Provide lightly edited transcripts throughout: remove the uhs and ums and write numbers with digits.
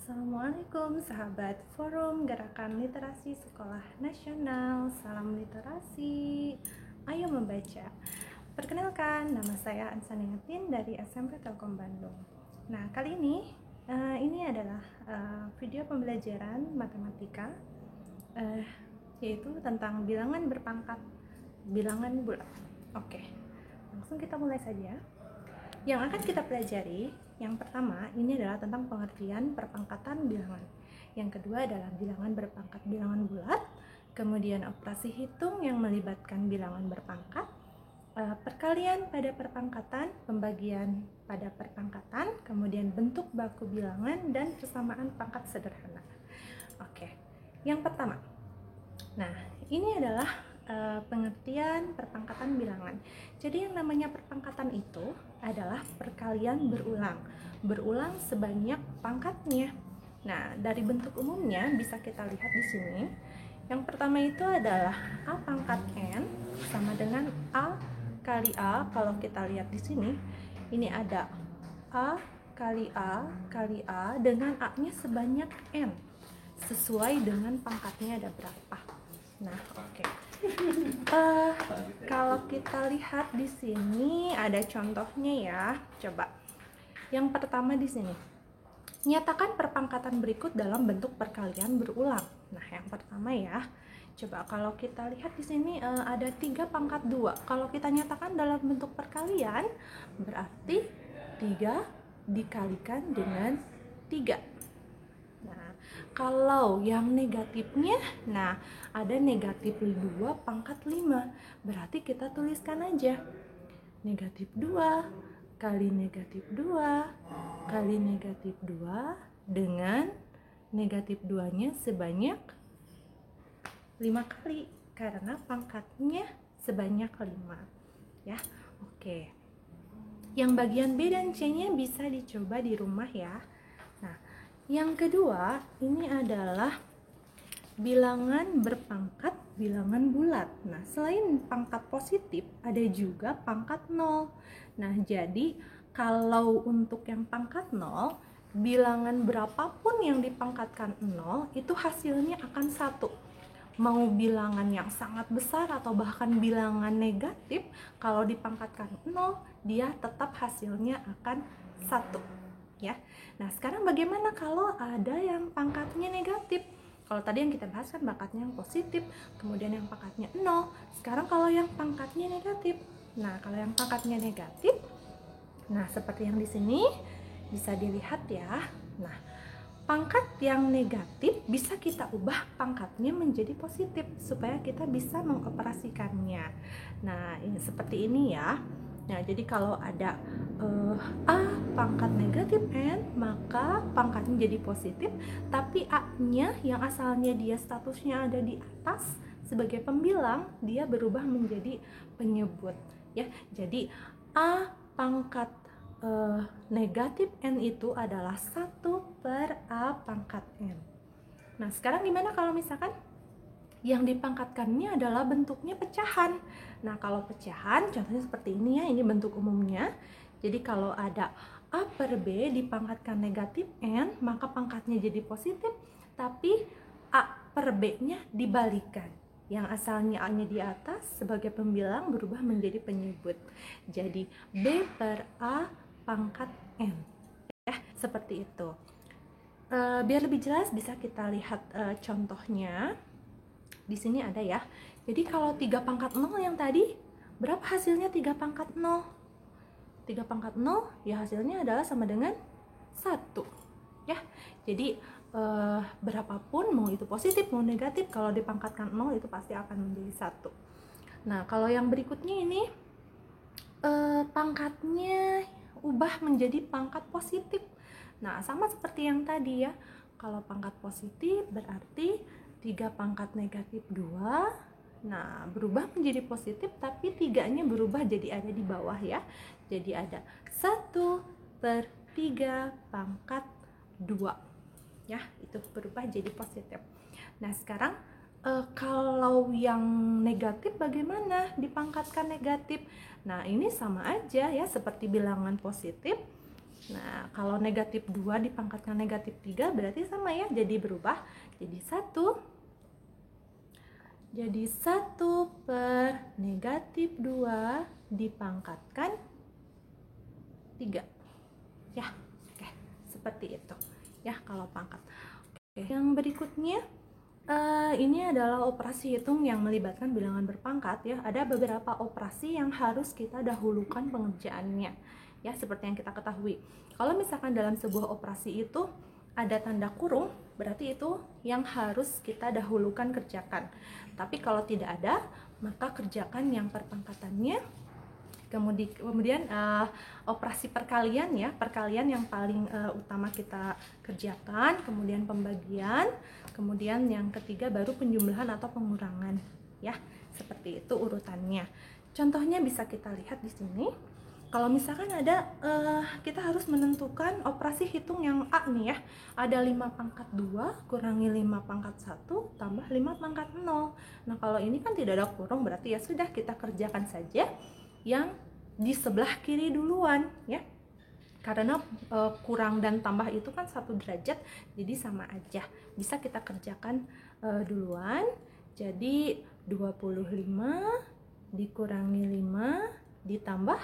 Assalamualaikum sahabat Forum Gerakan Literasi Sekolah Nasional. Salam literasi, ayo membaca. Perkenalkan, nama saya Ansaniatin dari SMP Telkom Bandung. Nah, kali ini adalah video pembelajaran matematika, yaitu tentang bilangan berpangkat, bilangan bulat. Oke, langsung kita mulai saja. Yang akan kita pelajari, yang pertama ini adalah tentang pengertian perpangkatan bilangan. Yang kedua adalah bilangan berpangkat bilangan bulat, kemudian operasi hitung yang melibatkan bilangan berpangkat, perkalian pada perpangkatan, pembagian pada perpangkatan, kemudian bentuk baku bilangan, dan persamaan pangkat sederhana. Oke, yang pertama. Nah, ini adalah pengertian perpangkatan bilangan. Jadi yang namanya perpangkatan itu adalah perkalian berulang sebanyak pangkatnya. Nah, dari bentuk umumnya bisa kita lihat di sini. Yang pertama itu adalah A pangkat N sama dengan A kali A. Kalau kita lihat di sini, ini ada A kali A kali A dengan A-nya sebanyak N, sesuai dengan pangkatnya ada berapa. Nah, oke. Kalau kita lihat di sini ada contohnya ya. Coba. Yang pertama di sini. Nyatakan perpangkatan berikut dalam bentuk perkalian berulang. Nah, yang pertama ya. Coba kalau kita lihat di sini ada 3 pangkat 2. Kalau kita nyatakan dalam bentuk perkalian, berarti 3 dikalikan dengan 3. Nah, kalau yang negatifnya, nah ada negatif 2 pangkat 5. Berarti kita tuliskan aja negatif 2 kali negatif 2 kali negatif 2 dengan negatif 2-nya sebanyak 5 kali, karena pangkatnya sebanyak 5 ya. Oke, yang bagian B dan C-nya bisa dicoba di rumah ya. Nah, yang kedua, ini adalah bilangan berpangkat bilangan bulat. Nah, selain pangkat positif, ada juga pangkat 0. Nah, jadi kalau untuk yang pangkat 0, bilangan berapapun yang dipangkatkan 0, itu hasilnya akan 1. Mau bilangan yang sangat besar atau bahkan bilangan negatif, kalau dipangkatkan 0, dia tetap hasilnya akan 1. Ya. Nah, sekarang bagaimana kalau ada yang pangkatnya negatif? Kalau tadi yang kita bahas kan pangkatnya yang positif, kemudian yang pangkatnya 0. Sekarang kalau yang pangkatnya negatif. Nah, kalau yang pangkatnya negatif, nah seperti yang di sini bisa dilihat ya. Nah, pangkat yang negatif bisa kita ubah pangkatnya menjadi positif supaya kita bisa mengoperasikannya. Nah, ini seperti ini ya. Nah, jadi kalau ada A pangkat negatif N, maka pangkatnya jadi positif, tapi A-nya yang asalnya dia statusnya ada di atas sebagai pembilang, dia berubah menjadi penyebut ya. Jadi A pangkat negatif N itu adalah 1/A pangkat N. Nah, sekarang gimana kalau misalkan yang dipangkatkannya adalah bentuknya pecahan? Nah, kalau pecahan contohnya seperti ini ya, ini bentuk umumnya. Jadi kalau ada A per B dipangkatkan negatif N, maka pangkatnya jadi positif, tapi A per B-nya dibalikan. Yang asalnya A-nya di atas sebagai pembilang berubah menjadi penyebut. Jadi B per A pangkat N. Ya, seperti itu. Biar lebih jelas bisa kita lihat contohnya. Di sini ada ya. Jadi kalau 3 pangkat 0 yang tadi, berapa hasilnya 3 pangkat 0? 3 pangkat 0 ya hasilnya adalah sama dengan 1 ya. Jadi berapapun, mau itu positif mau negatif, kalau dipangkatkan 0 itu pasti akan menjadi 1. Nah, kalau yang berikutnya ini pangkatnya ubah menjadi pangkat positif. Nah, sama seperti yang tadi ya. Kalau pangkat positif berarti 3 pangkat negatif 2, nah berubah menjadi positif, tapi 3-nya berubah jadi ada di bawah ya. Jadi ada 1/3 pangkat 2 ya, itu berubah jadi positif. Nah, sekarang kalau yang negatif bagaimana dipangkatkan negatif? Nah, ini sama aja ya seperti bilangan positif. Nah, kalau negatif 2 dipangkatkan negatif 3 berarti sama ya, jadi berubah jadi 1. Jadi 1 per negatif 2 dipangkatkan 3. Ya, oke, seperti itu. Ya, kalau pangkat. Oke, yang berikutnya ini adalah operasi hitung yang melibatkan bilangan berpangkat ya. Ada beberapa operasi yang harus kita dahulukan pengerjaannya. Ya, seperti yang kita ketahui. Kalau misalkan dalam sebuah operasi itu ada tanda kurung, berarti itu yang harus kita dahulukan kerjakan. Tapi kalau tidak ada, maka kerjakan yang perpangkatannya. Kemudian operasi perkalian ya, perkalian yang paling utama kita kerjakan, kemudian pembagian, kemudian yang ketiga baru penjumlahan atau pengurangan ya, seperti itu urutannya. Contohnya bisa kita lihat di sini. Kalau misalkan ada kita harus menentukan operasi hitung yang A nih ya, ada 5 pangkat 2 kurangi 5 pangkat 1 tambah 5 pangkat 0. Nah, kalau ini kan tidak ada kurung, berarti ya sudah kita kerjakan saja yang di sebelah kiri duluan ya, karena kurang dan tambah itu kan 1 derajat, jadi sama aja, bisa kita kerjakan duluan. Jadi 25 dikurangi 5 ditambah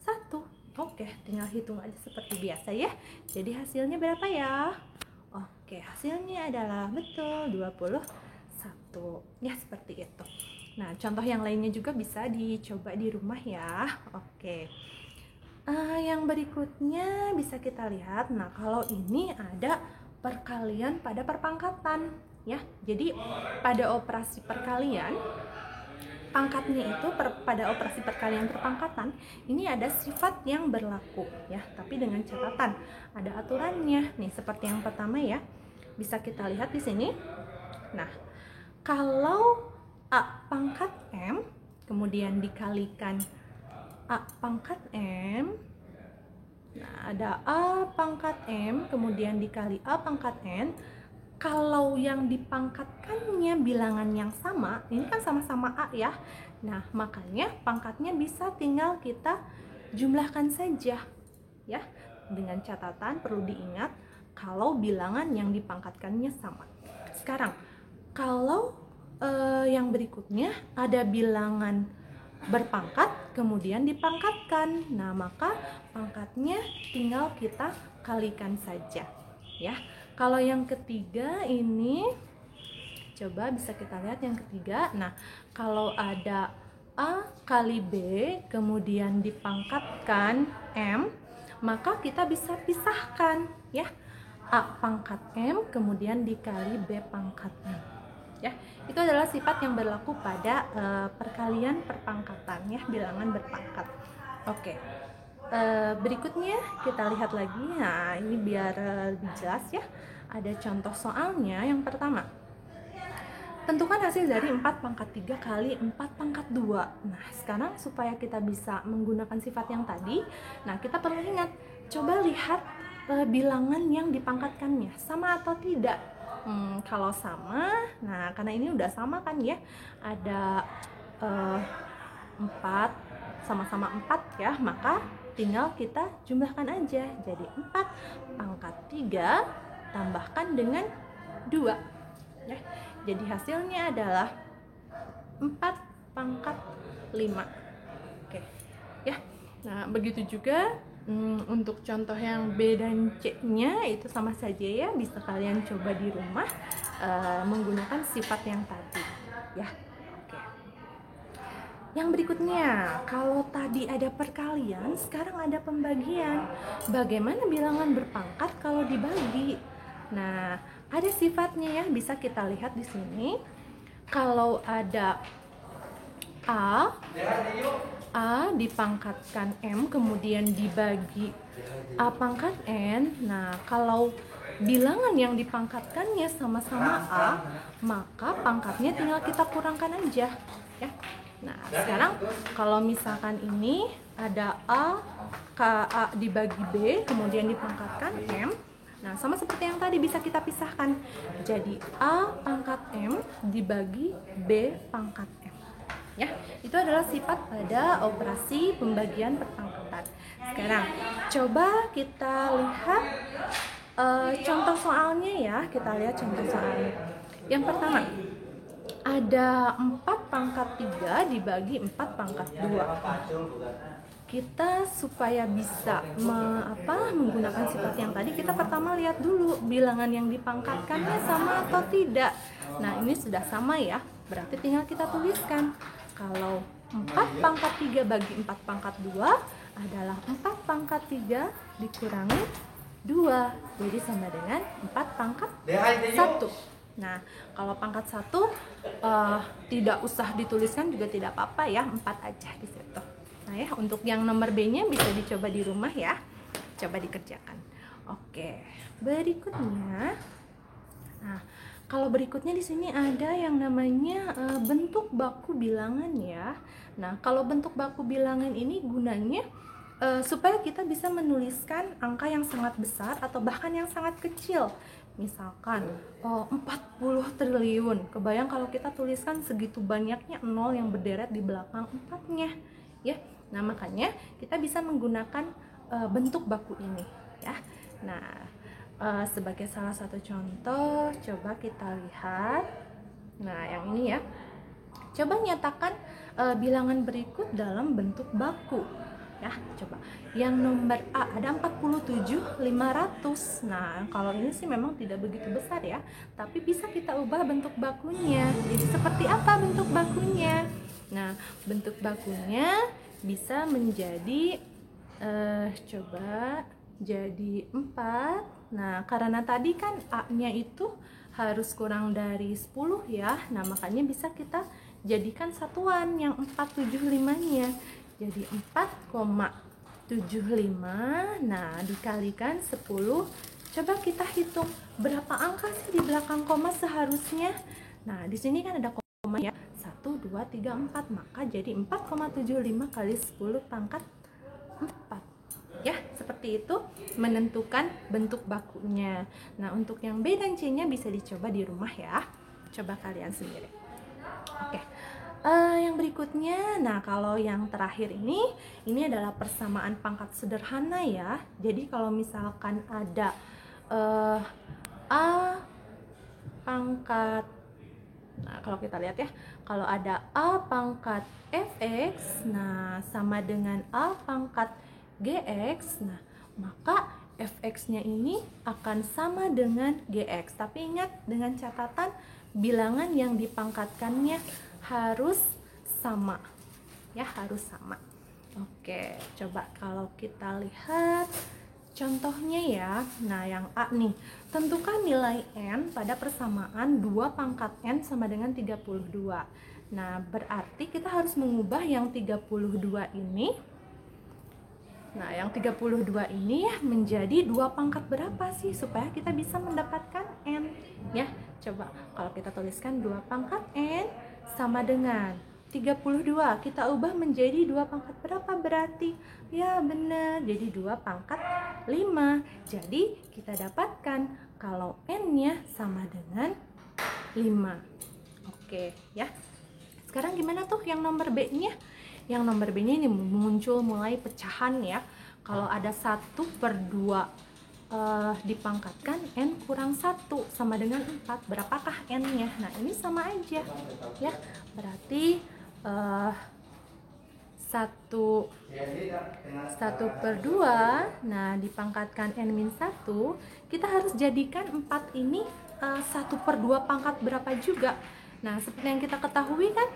1. Oke, tinggal hitung aja seperti biasa ya. Jadi hasilnya berapa ya? Oke, hasilnya adalah betul 21 ya, seperti itu. Nah, contoh yang lainnya juga bisa dicoba di rumah ya. Oke. Yang berikutnya bisa kita lihat. Nah, kalau ini ada perkalian pada perpangkatan ya. Jadi pada operasi perkalian, pangkatnya itu pada operasi perkalian perpangkatan ini ada sifat yang berlaku ya. Tapi dengan catatan ada aturannya. Nih, seperti yang pertama ya. Bisa kita lihat di sini. Nah, kalau A pangkat M kemudian dikalikan A pangkat M, nah ada A pangkat M kemudian dikali A pangkat N. Kalau yang dipangkatkannya bilangan yang sama, ini kan sama-sama A ya, nah makanya pangkatnya bisa tinggal kita jumlahkan saja ya, dengan catatan perlu diingat kalau bilangan yang dipangkatkannya sama. Sekarang kalau yang berikutnya ada bilangan berpangkat kemudian dipangkatkan, nah maka pangkatnya tinggal kita kalikan saja ya. Kalau yang ketiga ini coba bisa kita lihat yang ketiga. Nah, kalau ada A kali B kemudian dipangkatkan M, maka kita bisa pisahkan ya, A pangkat M kemudian dikali B pangkat M ya. Itu adalah sifat yang berlaku pada perkalian perpangkatan ya, bilangan berpangkat. Oke. Berikutnya kita lihat lagi. Nah, ini biar lebih jelas ya. Ada contoh soalnya. Yang pertama, tentukan hasil dari 4 pangkat 3 kali 4 pangkat 2. Nah, sekarang supaya kita bisa menggunakan sifat yang tadi, nah kita perlu ingat, coba lihat bilangan yang dipangkatkannya sama atau tidak. Kalau sama, nah karena ini udah sama kan ya, ada 4, sama-sama 4 ya, maka tinggal kita jumlahkan aja. Jadi 4 pangkat 3 tambahkan dengan 2 ya. Jadi hasilnya adalah 4 pangkat 5. Oke ya. Nah, begitu juga untuk contoh yang B dan C-nya itu sama saja ya, bisa kalian coba di rumah menggunakan sifat yang tadi ya. Oke. Yang berikutnya, kalau tadi ada perkalian, sekarang ada pembagian. Bagaimana bilangan berpangkat kalau dibagi? Nah, ada sifatnya ya, bisa kita lihat di sini. Kalau ada A dipangkatkan M kemudian dibagi A pangkat N. Nah, kalau bilangan yang dipangkatkannya sama-sama A, maka pangkatnya tinggal kita kurangkan aja ya. Nah, sekarang kalau misalkan ini ada A dibagi B kemudian dipangkatkan M. Nah, sama seperti yang tadi bisa kita pisahkan. Jadi A pangkat M dibagi B pangkat M. Ya, itu adalah sifat pada operasi pembagian perpangkatan. Sekarang Coba kita lihat contoh soalnya ya. Kita lihat contoh soalnya. Yang pertama, ada 4 pangkat 3 dibagi 4 pangkat 2. Kita supaya bisa menggunakan sifat yang tadi, kita pertama lihat dulu bilangan yang dipangkatkannya sama atau tidak. Nah, ini sudah sama ya, berarti tinggal kita tuliskan. Kalau 4 pangkat 3 bagi 4 pangkat 2 adalah 4 pangkat 3 dikurangi 2, jadi sama dengan 4 pangkat 1. Nah, kalau pangkat 1 tidak usah dituliskan juga tidak apa-apa ya, 4 aja di situ. Nah ya, untuk yang nomor B-nya bisa dicoba di rumah ya, coba dikerjakan. Oke, berikutnya. Nah, kalau berikutnya di sini ada yang namanya bentuk baku bilangan ya. Nah, kalau bentuk baku bilangan ini gunanya supaya kita bisa menuliskan angka yang sangat besar atau bahkan yang sangat kecil. Misalkan 40 triliun. Kebayang kalau kita tuliskan segitu banyaknya nol yang berderet di belakang 4-nya ya. Nah, makanya kita bisa menggunakan bentuk baku ini ya. Nah, sebagai salah satu contoh, coba kita lihat. Nah, yang ini ya. Coba nyatakan bilangan berikut dalam bentuk baku. Ya, coba. Yang nomor A ada 47.500. Nah, kalau ini sih memang tidak begitu besar ya, tapi bisa kita ubah bentuk bakunya. Jadi seperti apa bentuk bakunya? Nah, bentuk bakunya bisa menjadi coba jadi 4. Nah, karena tadi kan A-nya itu harus kurang dari 10 ya. Nah, makanya bisa kita jadikan satuan yang 475-nya. Jadi 4,75. Nah, dikalikan 10. Coba kita hitung berapa angka sih di belakang koma seharusnya. Nah, di sini kan ada koma ya. 1, 2, 3, 4. Maka jadi 4,75 kali 10 pangkat 4. Ya, seperti itu menentukan bentuk bakunya. Nah, untuk yang B dan C-nya bisa dicoba di rumah ya. Coba kalian sendiri. Oke. Yang berikutnya, nah kalau yang terakhir ini adalah persamaan pangkat sederhana ya. Jadi kalau misalkan ada A pangkat, nah kalau kita lihat ya, kalau ada A pangkat fx, nah sama dengan A pangkat gx, nah maka fx-nya ini akan sama dengan gx. Tapi ingat dengan catatan bilangan yang dipangkatkannya harus sama ya, harus sama. Oke, coba kalau kita lihat contohnya ya. Nah, yang A nih, tentukan nilai N pada persamaan 2 pangkat N sama dengan 32. Nah, berarti kita harus mengubah yang 32 ini. Nah, yang 32 ini menjadi 2 pangkat berapa sih supaya kita bisa mendapatkan N ya. Coba kalau kita tuliskan 2 pangkat N sama dengan 32, kita ubah menjadi 2 pangkat berapa berarti? Ya benar, jadi 2 pangkat 5. Jadi kita dapatkan kalau N-nya sama dengan 5. Oke ya. Sekarang gimana tuh yang nomor B-nya? Yang nomor B-nya ini muncul mulai pecahan ya. Kalau ada 1/2 dipangkatkan N kurang 1 sama dengan 4, berapakah N-nya? Nah, ini sama aja ya, berarti 1/2, nah dipangkatkan N-1, kita harus jadikan 4 ini 1/2 pangkat berapa juga. Nah, seperti yang kita ketahui kan,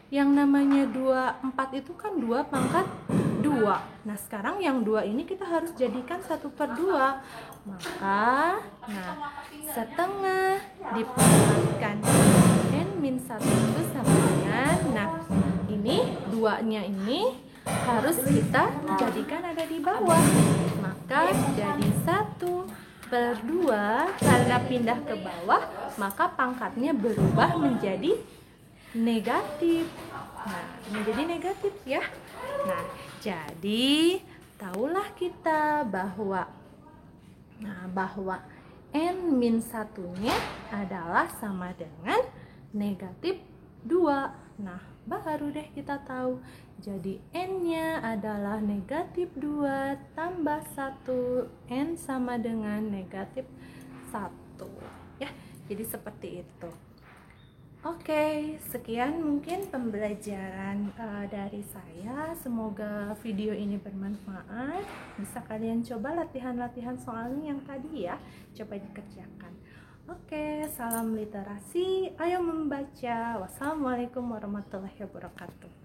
yang namanya 4 itu kan 2 pangkat 2. Nah, sekarang yang 2 ini kita harus jadikan 1/2. Maka, nah, setengah dipangkatkan N-1 itu sama dengan, nah, ini 2-nya ini harus kita jadikan ada di bawah. Maka jadi 1/2, karena pindah ke bawah, maka pangkatnya berubah menjadi negatif. Nah, menjadi negatif ya. Nah, jadi tahulah kita bahwa N-1-nya adalah sama dengan negatif 2. Nah, baru deh kita tahu. Jadi N-nya adalah negatif 2 tambah 1. N sama dengan negatif 1. Ya, jadi seperti itu. Oke, sekian mungkin pembelajaran dari saya. Semoga video ini bermanfaat. Bisa kalian coba latihan-latihan soalnya yang tadi ya. Coba dikerjakan. Oke, salam literasi. Ayo membaca. Wassalamualaikum warahmatullahi wabarakatuh.